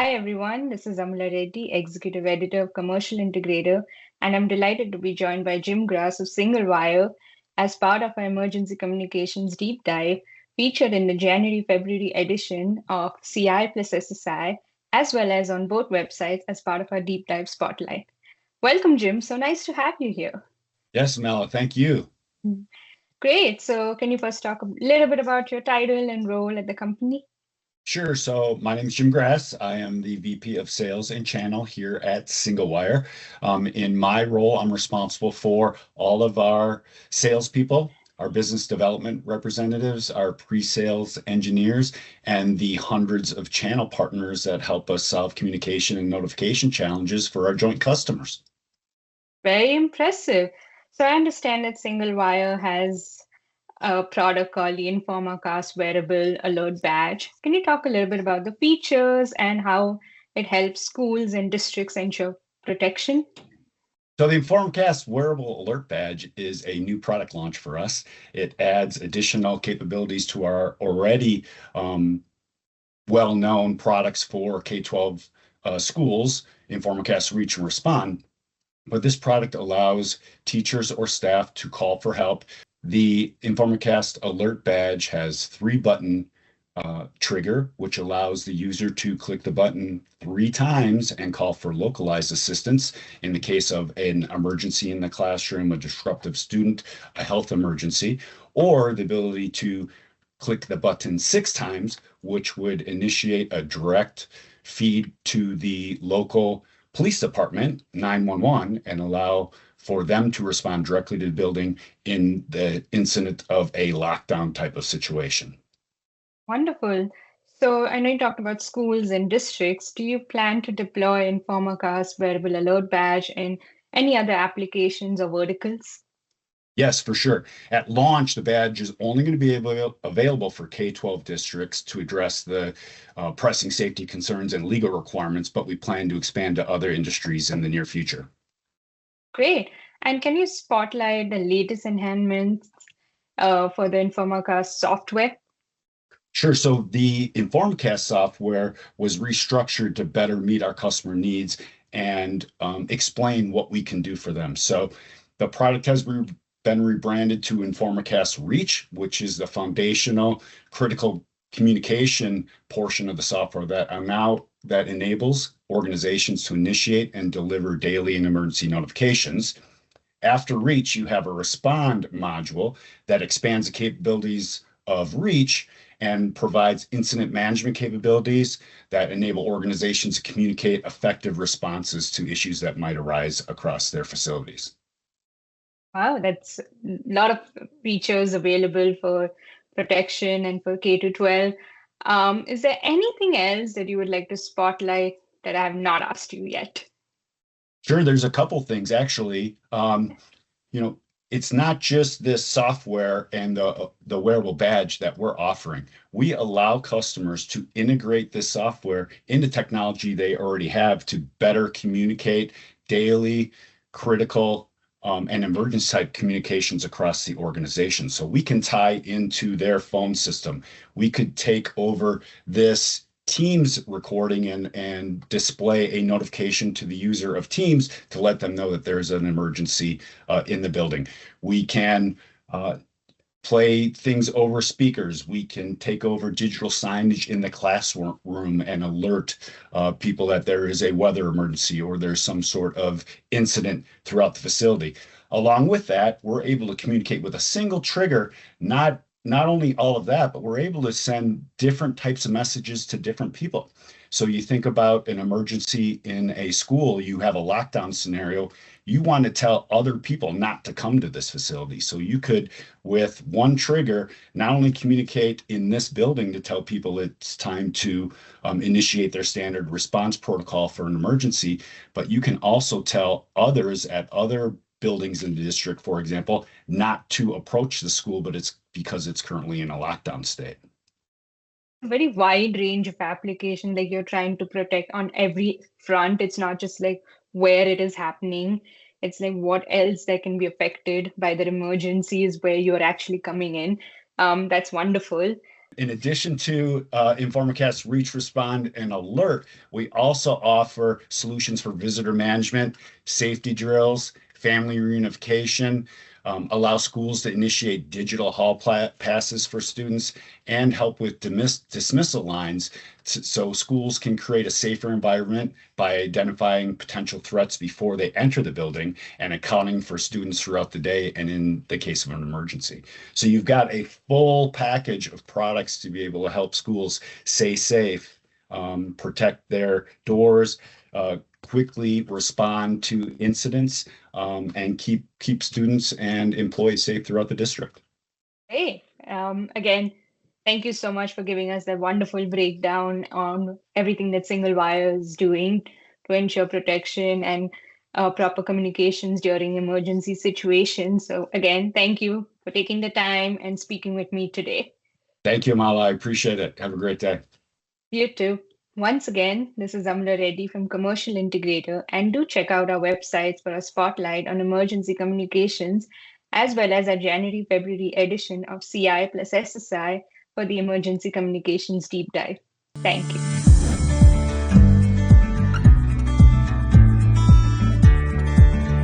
Hi, everyone. This is Amla Reddy, Executive Editor of Commercial Integrator, and I'm delighted to be joined by Jim Grass of Singlewire as part of our Emergency Communications Deep Dive, featured in the January-February edition of CI plus SSI, as well as on both websites as part of our Deep Dive Spotlight. Welcome, Jim. So nice to have you here. Yes, Mela, thank you. Great. So, can you first talk a little bit about your title and role at the company? Sure. So my name is Jim Grass. I am the VP of Sales and Channel here at Singlewire. In my role, I'm responsible for all of our salespeople, our business development representatives, our pre-sales engineers, and the hundreds of channel partners that help us solve communication and notification challenges for our joint customers. Very impressive. So, I understand that Singlewire has a product called the InformaCast Wearable Alert Badge. Can you talk a little bit about the features and how it helps schools and districts ensure protection? So the InformaCast Wearable Alert Badge is a new product launch for us. It adds additional capabilities to our already well-known products for K-12 schools, InformaCast Reach and Respond. But this product allows teachers or staff to call for help. The InformaCast Alert Badge has 3-button trigger, which allows the user to click the button 3 times and call for localized assistance in the case of an emergency in the classroom, a disruptive student, a health emergency, or the ability to click the button 6 times, which would initiate a direct feed to the local police department, 911, and allow for them to respond directly to the building in the incident of a lockdown type of situation. Wonderful. So, I know you talked about schools and districts. Do you plan to deploy InformaCast Wearable Alert Badge in any other applications or verticals? Yes, for sure. At launch, the badge is only going to be available for K-12 districts to address the pressing safety concerns and legal requirements, but we plan to expand to other industries in the near future. Great. And can you spotlight the latest enhancements for the InformaCast software? Sure. So the InformaCast software was restructured to better meet our customer needs and explain what we can do for them. So the product has been rebranded to InformaCast Reach, which is the foundational critical communication portion of the software that enables organizations to initiate and deliver daily and emergency notifications. After Reach, you have a Respond module that expands the capabilities of Reach and provides incident management capabilities that enable organizations to communicate effective responses to issues that might arise across their facilities. Wow, that's a lot of features available for protection and for K to 12. Is there anything else that you would like to spotlight that I have not asked you yet? Sure, there's a couple things actually. You know, it's not just this software and the wearable badge that we're offering. We allow customers to integrate this software into technology they already have to better communicate daily, critical, and emergency type communications across the organization. So we can tie into their phone system. We could take over this Teams recording and display a notification to the user of Teams to let them know that there's an emergency in the building. We can play things over speakers. We can take over digital signage in the classroom and alert people that there is a weather emergency or there's some sort of incident throughout the facility. Along with that, we're able to communicate with a single trigger, not only all of that, but we're able to send different types of messages to different people. So you think about an emergency in a school, you have a lockdown scenario, you want to tell other people not to come to this facility. So you could, with one trigger, not only communicate in this building to tell people it's time to initiate their standard response protocol for an emergency, but you can also tell others at other buildings in the district, for example, not to approach the school, but it's because it's currently in a lockdown state. Very wide range of application, like you're trying to protect on every front. It's not just like where it is happening. It's like what else that can be affected by the emergencies where you're actually coming in. That's wonderful. In addition to InformaCast Reach, Respond, and Alert, we also offer solutions for visitor management, safety drills, family reunification, allow schools to initiate digital hall passes for students, and help with dismissal lines so schools can create a safer environment by identifying potential threats before they enter the building and accounting for students throughout the day and in the case of an emergency. So you've got a full package of products to be able to help schools stay safe, protect their doors, quickly respond to incidents, and keep students and employees safe throughout the district. Hey, again, thank you so much for giving us that wonderful breakdown on everything that Singlewire is doing to ensure protection and proper communications during emergency situations. So, again, thank you for taking the time and speaking with me today. Thank you, Mala. I appreciate it. Have a great day. You too. Once again, this is Amla Reddy from Commercial Integrator, and do check out our websites for a spotlight on emergency communications, as well as our January-February edition of CI plus SSI for the emergency communications deep dive. Thank you.